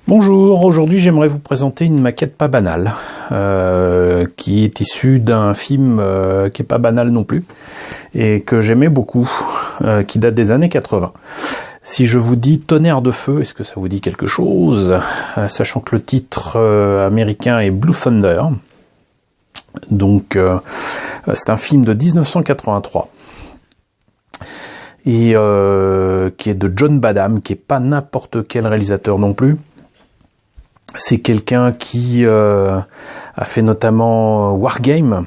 Bonjour, aujourd'hui j'aimerais vous présenter une maquette pas banale, qui est issue d'un film qui est pas banal non plus, et que j'aimais beaucoup, qui date des années 80. Si je vous dis Tonnerre de feu, est-ce que ça vous dit quelque chose? Sachant que le titre américain est Blue Thunder. Donc c'est un film de 1983. Et qui est de John Badham, qui est pas n'importe quel réalisateur non plus. C'est quelqu'un qui a fait notamment Wargame,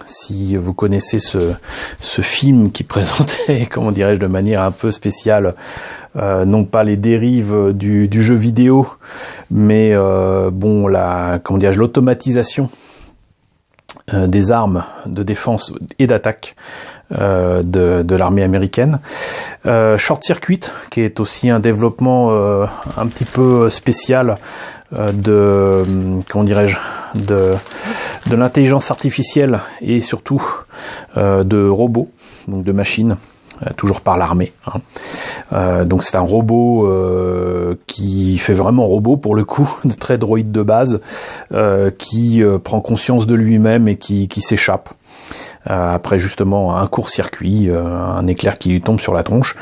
si vous connaissez ce film qui présentait, comment dirais-je, de manière un peu spéciale, non pas les dérives du jeu vidéo, mais l'automatisation des armes de défense et d'attaque de l'armée américaine. Short Circuit, qui est aussi un développement un petit peu spécial de l'intelligence artificielle et surtout de robots, donc de machines, toujours par l'armée. Donc c'est un robot qui fait vraiment robot pour le coup, très droïde de base, qui prend conscience de lui-même et qui s'échappe. Après justement un court-circuit, un éclair qui lui tombe sur la tronche,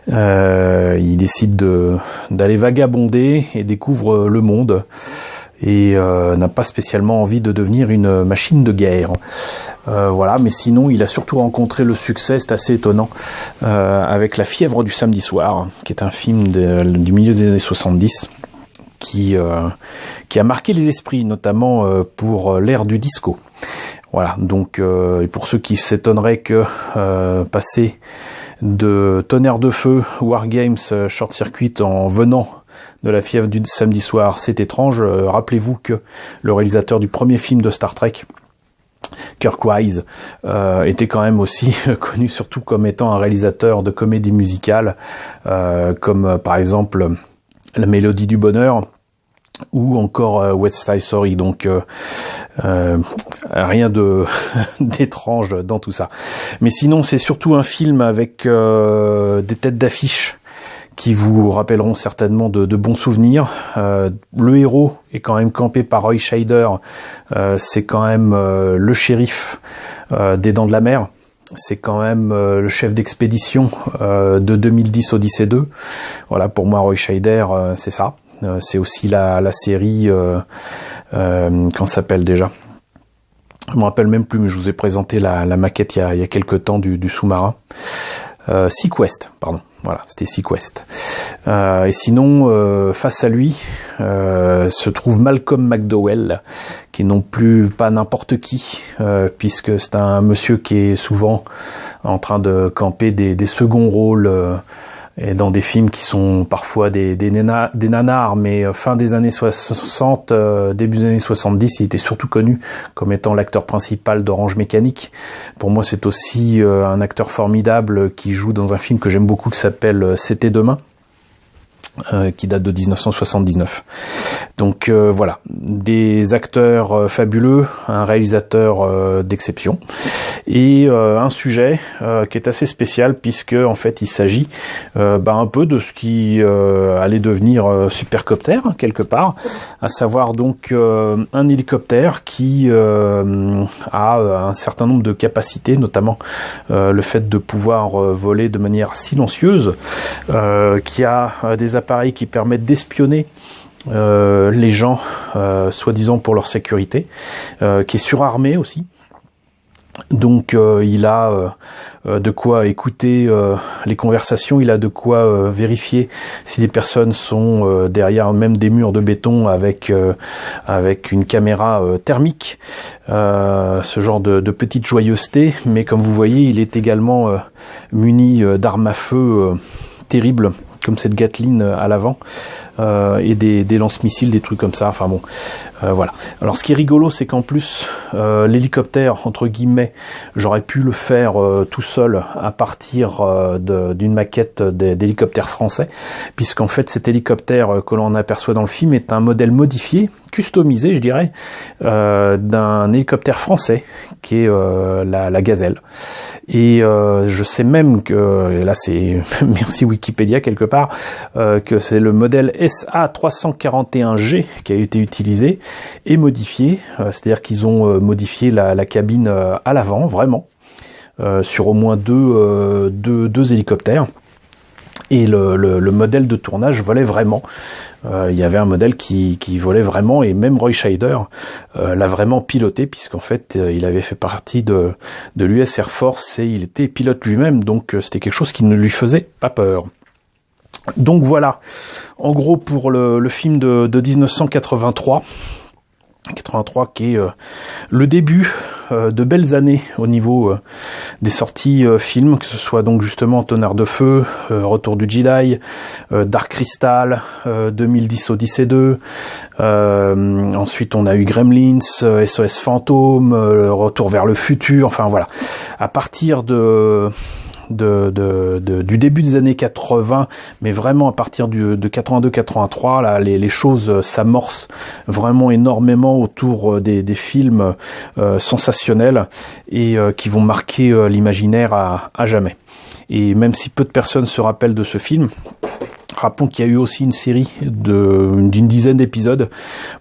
il décide d'aller vagabonder et découvre le monde et n'a pas spécialement envie de devenir une machine de guerre. Voilà, mais sinon il a surtout rencontré le succès, c'est assez étonnant, avec La fièvre du samedi soir, qui est un film du milieu des années 70 qui a marqué les esprits, notamment pour l'ère du disco. Voilà, donc et pour ceux qui s'étonneraient que passer de Tonnerre de feu, Wargames, Short Circuit en venant de La fièvre du samedi soir, c'est étrange, rappelez-vous que le réalisateur du premier film de Star Trek, Kirk Wise, était quand même aussi connu surtout comme étant un réalisateur de comédies musicales, comme par exemple La mélodie du bonheur, ou encore West Side Story, donc rien d'étrange dans tout ça. Mais sinon, c'est surtout un film avec des têtes d'affiche qui vous rappelleront certainement de bons souvenirs. Le héros est quand même campé par Roy Scheider, c'est quand même le shérif des Dents de la Mer. C'est quand même le chef d'expédition de 2010 Odyssey 2. Voilà, pour moi, Roy Scheider, c'est ça. C'est aussi la série, comment ça s'appelle déjà? Je me rappelle même plus, mais je vous ai présenté la maquette il y a quelques temps du sous-marin. Sequest, pardon. Voilà, c'était Sequest. Et sinon, face à lui, se trouve Malcolm McDowell, qui est non plus pas n'importe qui, puisque c'est un monsieur qui est souvent en train de camper des seconds rôles, et dans des films qui sont parfois des nanars, mais fin des années 60, début des années 70, il était surtout connu comme étant l'acteur principal d'Orange Mécanique. Pour moi, c'est aussi un acteur formidable qui joue dans un film que j'aime beaucoup qui s'appelle C'était demain, qui date de 1979. Donc voilà, des acteurs fabuleux, un réalisateur d'exception, et un sujet qui est assez spécial, puisque en fait il s'agit un peu de ce qui allait devenir Supercopter quelque part, à savoir donc un hélicoptère qui a un certain nombre de capacités, notamment le fait de pouvoir voler de manière silencieuse, qui a des appareils qui permettent d'espionner les gens, soi-disant pour leur sécurité, qui est surarmé aussi. Donc il a de quoi écouter les conversations, il a de quoi vérifier si les personnes sont derrière même des murs de béton avec une caméra thermique, ce genre de petite joyeuseté. Mais comme vous voyez, il est également muni d'armes à feu terribles, comme cette Gatling à l'avant, et des lance-missiles, des trucs comme ça. Enfin bon, voilà. Alors ce qui est rigolo, c'est qu'en plus l'hélicoptère, entre guillemets, j'aurais pu le faire tout seul à partir d'une maquette d'hélicoptère français, puisqu'en fait cet hélicoptère que l'on aperçoit dans le film est un modèle modifié customisé, je dirais, d'un hélicoptère français qui est la Gazelle. Et je sais même que, et là c'est merci Wikipédia quelque part, que c'est le modèle SA341G qui a été utilisé et modifié, c'est-à-dire qu'ils ont modifié la cabine à l'avant, vraiment, sur au moins deux hélicoptères. Et le modèle de tournage volait vraiment. Il y avait un modèle qui volait vraiment, et même Roy Scheider l'a vraiment piloté, puisqu'en fait il avait fait partie de l'US Air Force et il était pilote lui-même, donc c'était quelque chose qui ne lui faisait pas peur. Donc voilà, en gros pour le film de 1983. 83 qui est le début de belles années au niveau des sorties films, que ce soit donc justement Tonnerre de Feu, Retour du Jedi, Dark Crystal, 2010 Odyssey 2, ensuite on a eu Gremlins, SOS Fantôme, Retour vers le futur, enfin voilà. À partir du début des années 80, mais vraiment à partir de 82-83, là, les choses s'amorcent vraiment énormément autour des films sensationnels et qui vont marquer l'imaginaire à jamais. Et même si peu de personnes se rappellent de ce film, rappelons qu'il y a eu aussi une série d'une dizaine d'épisodes.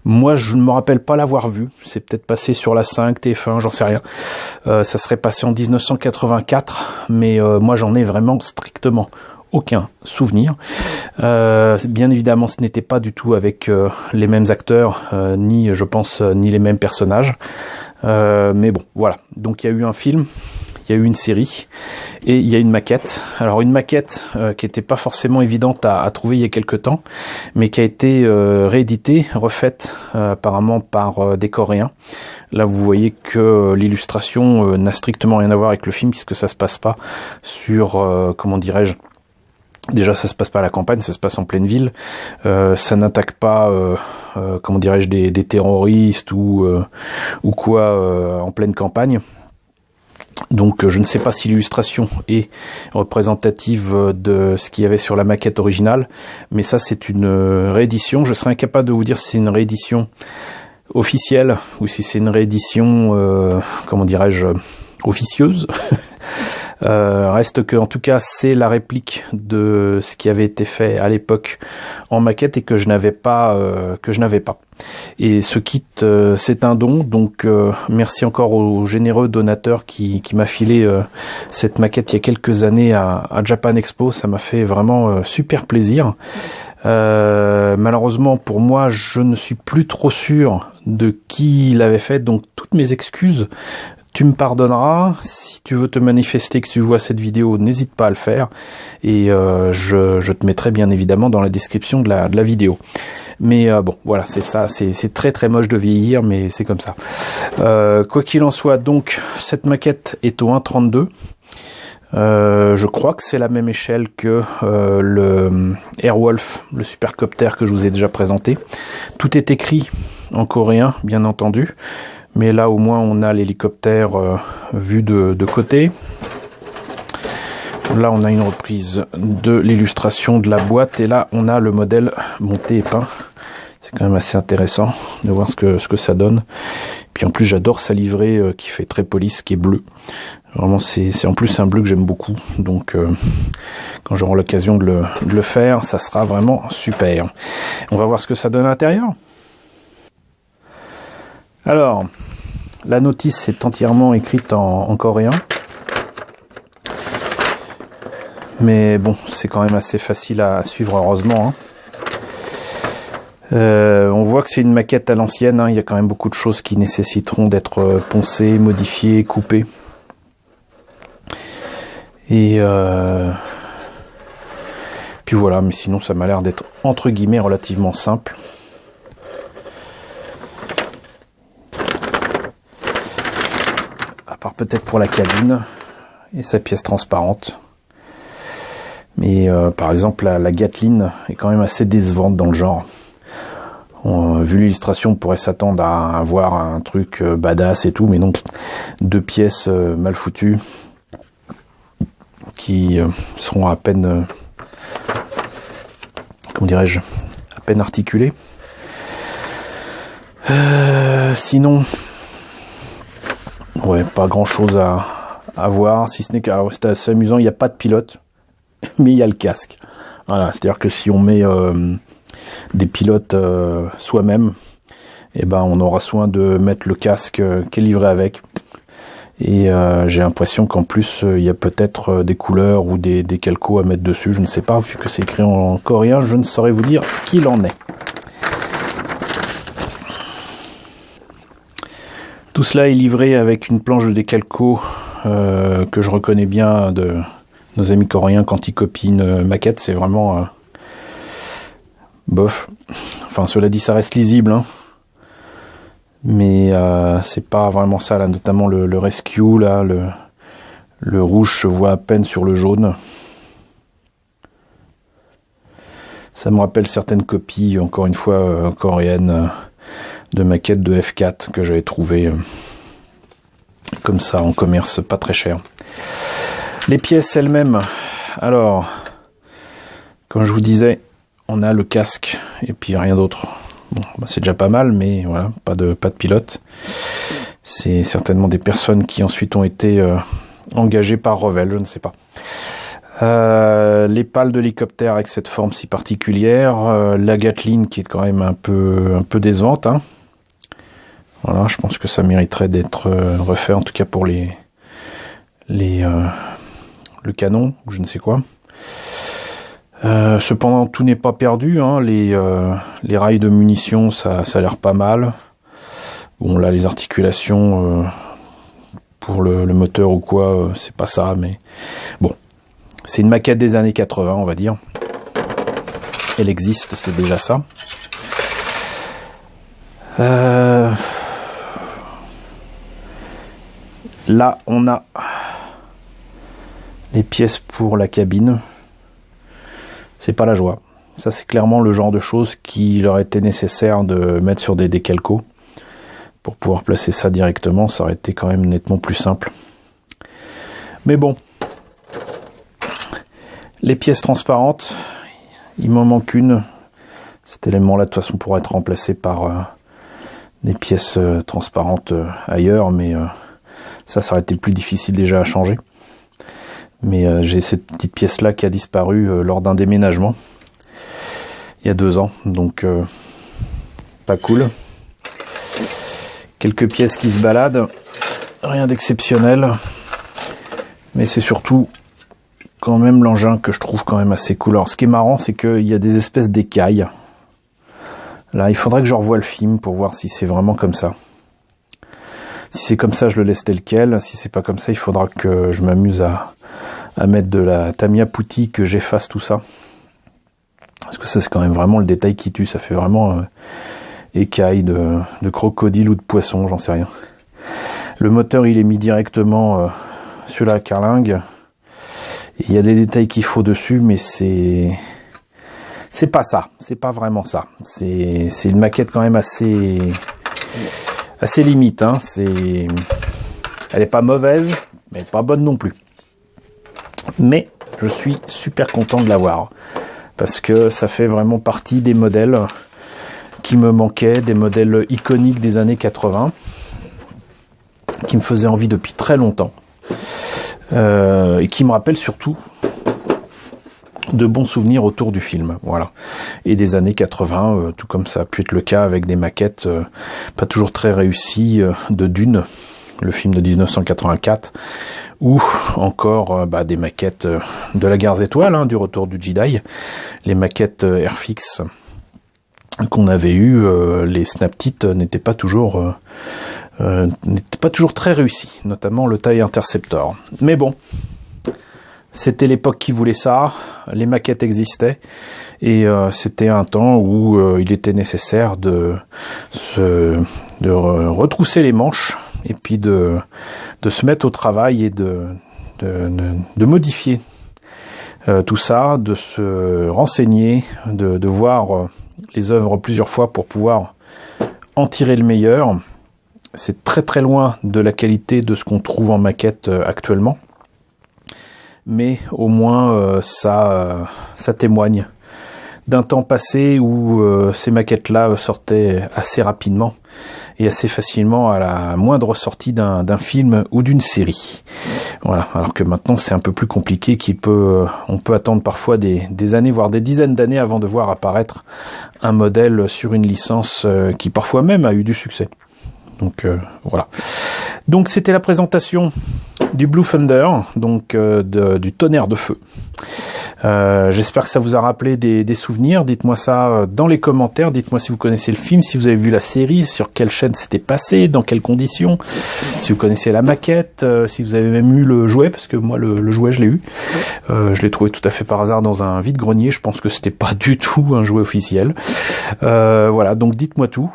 Moi, je ne me rappelle pas l'avoir vu. C'est peut-être passé sur la 5, TF1, j'en sais rien. Ça serait passé en 1984, mais moi, j'en ai vraiment strictement aucun souvenir. Bien évidemment, ce n'était pas du tout avec les mêmes acteurs, ni, je pense, ni les mêmes personnages. Mais bon, voilà. Donc, il y a eu un film. Il y a eu une série et il y a une maquette. Alors une maquette qui n'était pas forcément évidente à trouver il y a quelque temps, mais qui a été rééditée, refaite apparemment par des Coréens. Là vous voyez que l'illustration n'a strictement rien à voir avec le film, puisque ça se passe pas sur, comment dirais-je, déjà ça se passe pas à la campagne, ça se passe en pleine ville. Ça n'attaque pas, comment dirais-je, des terroristes ou quoi en pleine campagne. Donc je ne sais pas si l'illustration est représentative de ce qu'il y avait sur la maquette originale, mais ça c'est une réédition. Je serais incapable de vous dire si c'est une réédition officielle ou si c'est une réédition, comment dirais-je, officieuse. Reste que, en tout cas, c'est la réplique de ce qui avait été fait à l'époque en maquette et que je n'avais pas, Et ce kit, c'est un don, donc merci encore au généreux donateur qui m'a filé cette maquette il y a quelques années à Japan Expo. Ça m'a fait vraiment super plaisir. Malheureusement pour moi, je ne suis plus trop sûr de qui l'avait fait, donc toutes mes excuses. Tu me pardonneras, si tu veux te manifester que tu vois cette vidéo, n'hésite pas à le faire, et je te mettrai bien évidemment dans la description de la vidéo. Mais bon, voilà, c'est ça, c'est très très moche de vieillir, mais c'est comme ça. Quoi qu'il en soit, donc, cette maquette est au 1.32. Je crois que c'est la même échelle que le Airwolf, le supercopter que je vous ai déjà présenté. Tout est écrit en coréen, bien entendu. Mais là, au moins, on a l'hélicoptère vu de côté. Là, on a une reprise de l'illustration de la boîte. Et là, on a le modèle monté et peint. C'est quand même assez intéressant de voir ce que ça donne. Puis en plus, j'adore sa livrée qui fait très police, qui est bleue. Vraiment, c'est en plus un bleu que j'aime beaucoup. Donc, quand j'aurai l'occasion de le faire, ça sera vraiment super. On va voir ce que ça donne à l'intérieur. Alors, la notice est entièrement écrite en coréen. Mais bon, c'est quand même assez facile à suivre, heureusement. On voit que c'est une maquette à l'ancienne. Il y a quand même beaucoup de choses qui nécessiteront d'être poncées, modifiées, coupées. Et puis voilà, mais sinon ça m'a l'air d'être entre guillemets relativement simple. À part peut-être pour la cabine et sa pièce transparente. Mais par exemple la Gatling est quand même assez décevante dans le genre. Vu l'illustration, on pourrait s'attendre à avoir un truc badass et tout, mais non. Deux pièces mal foutues qui seront à peine, comment dirais-je, à peine articulées. Sinon, ouais, pas grand chose à voir, si ce n'est que c'est assez amusant, il n'y a pas de pilote, mais il y a le casque. Voilà, c'est-à-dire que si on met des pilotes soi-même, eh ben on aura soin de mettre le casque qui est livré avec. Et j'ai l'impression qu'en plus il y a peut-être des couleurs ou des calcos à mettre dessus, je ne sais pas, vu que c'est écrit en coréen, je ne saurais vous dire ce qu'il en est. Tout cela est livré avec une planche de décalco que je reconnais bien de nos amis coréens quand ils copient une maquette, c'est vraiment bof. Enfin, cela dit, ça reste lisible, hein. Mais c'est pas vraiment ça, là, notamment le rescue, là, le rouge se voit à peine sur le jaune. Ça me rappelle certaines copies, encore une fois, coréennes, de maquettes de F4 que j'avais trouvées comme ça en commerce, pas très cher. Les pièces elles-mêmes, alors, comme je vous disais, on a le casque et puis rien d'autre. Bon, bah c'est déjà pas mal, mais voilà, pas de pilote. C'est certainement des personnes qui ensuite ont été engagées par Revell, je ne sais pas. Les pales d'hélicoptère avec cette forme si particulière, la Gatling qui est quand même un peu décevante, hein. Voilà, je pense que ça mériterait d'être refait, en tout cas pour le canon, ou je ne sais quoi. Cependant, tout n'est pas perdu, hein. Les rails de munitions, ça a l'air pas mal. Bon, là, les articulations pour le moteur ou quoi, c'est pas ça, mais bon. C'est une maquette des années 80, on va dire. Elle existe, c'est déjà ça. Là, on a les pièces pour la cabine. C'est pas la joie. Ça, c'est clairement le genre de choses qui leur était nécessaire de mettre sur des décalcos. Pour pouvoir placer ça directement, ça aurait été quand même nettement plus simple. Mais bon. Les pièces transparentes, il m'en manque une. Cet élément-là, de toute façon, pourrait être remplacé par des pièces transparentes ailleurs, mais ça aurait été plus difficile déjà à changer. Mais j'ai cette petite pièce-là qui a disparu lors d'un déménagement, il y a 2 ans, donc pas cool. Quelques pièces qui se baladent, rien d'exceptionnel, mais c'est surtout quand même l'engin que je trouve quand même assez cool. Alors ce qui est marrant, c'est qu'il y a des espèces d'écailles. Là, il faudrait que je revoie le film pour voir si c'est vraiment comme ça. Si c'est comme ça, je le laisse tel quel. Si c'est pas comme ça, il faudra que je m'amuse à mettre de la Tamiya Putty, que j'efface tout ça. Parce que ça, c'est quand même vraiment le détail qui tue. Ça fait vraiment écailles de crocodile ou de poisson, j'en sais rien. Le moteur, il est mis directement sur la carlingue. Il y a des détails qu'il faut dessus, mais c'est pas ça, c'est pas vraiment ça. C'est une maquette quand même assez limite, hein. Elle est pas mauvaise, mais pas bonne non plus. Mais je suis super content de l'avoir parce que ça fait vraiment partie des modèles qui me manquaient, des modèles iconiques des années 80 qui me faisaient envie depuis très longtemps. Et qui me rappelle surtout de bons souvenirs autour du film, voilà, et des années 80, tout comme ça a pu être le cas avec des maquettes pas toujours très réussies de Dune, le film de 1984, ou encore des maquettes de la Guerre des Étoiles, hein, du Retour du Jedi, les maquettes Airfix qu'on avait eues, les Snap-Tit n'étaient pas toujours très réussis, notamment le TIE Interceptor. Mais bon, c'était l'époque qui voulait ça, les maquettes existaient, et c'était un temps où il était nécessaire de retrousser les manches, et puis de se mettre au travail et de modifier tout ça, de se renseigner, de voir les œuvres plusieurs fois pour pouvoir en tirer le meilleur. C'est très très loin de la qualité de ce qu'on trouve en maquette actuellement, mais au moins ça témoigne d'un temps passé où ces maquettes-là sortaient assez rapidement et assez facilement à la moindre sortie d'un film ou d'une série. Voilà. Alors que maintenant c'est un peu plus compliqué, on peut attendre parfois des années, voire des dizaines d'années avant de voir apparaître un modèle sur une licence qui parfois même a eu du succès. Donc voilà. Donc c'était la présentation du Blue Thunder, donc du tonnerre de feu. J'espère que ça vous a rappelé des souvenirs. Dites-moi ça dans les commentaires. Dites-moi si vous connaissez le film, si vous avez vu la série, sur quelle chaîne c'était passé, dans quelles conditions, si vous connaissez la maquette, si vous avez même eu le jouet, parce que moi le jouet je l'ai eu. Je l'ai trouvé tout à fait par hasard dans un vide-grenier. Je pense que c'était pas du tout un jouet officiel. Voilà, donc dites-moi tout.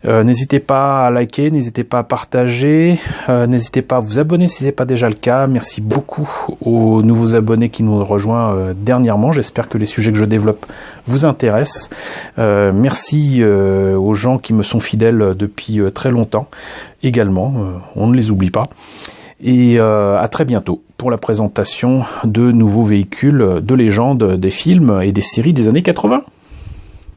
N'hésitez pas à liker, n'hésitez pas à partager, n'hésitez pas à vous abonner si ce n'est pas déjà le cas. Merci beaucoup aux nouveaux abonnés qui nous ont rejoints dernièrement. J'espère que les sujets que je développe vous intéressent. Merci aux gens qui me sont fidèles depuis très longtemps également. On ne les oublie pas. Et à très bientôt pour la présentation de nouveaux véhicules de légende des films et des séries des années 80.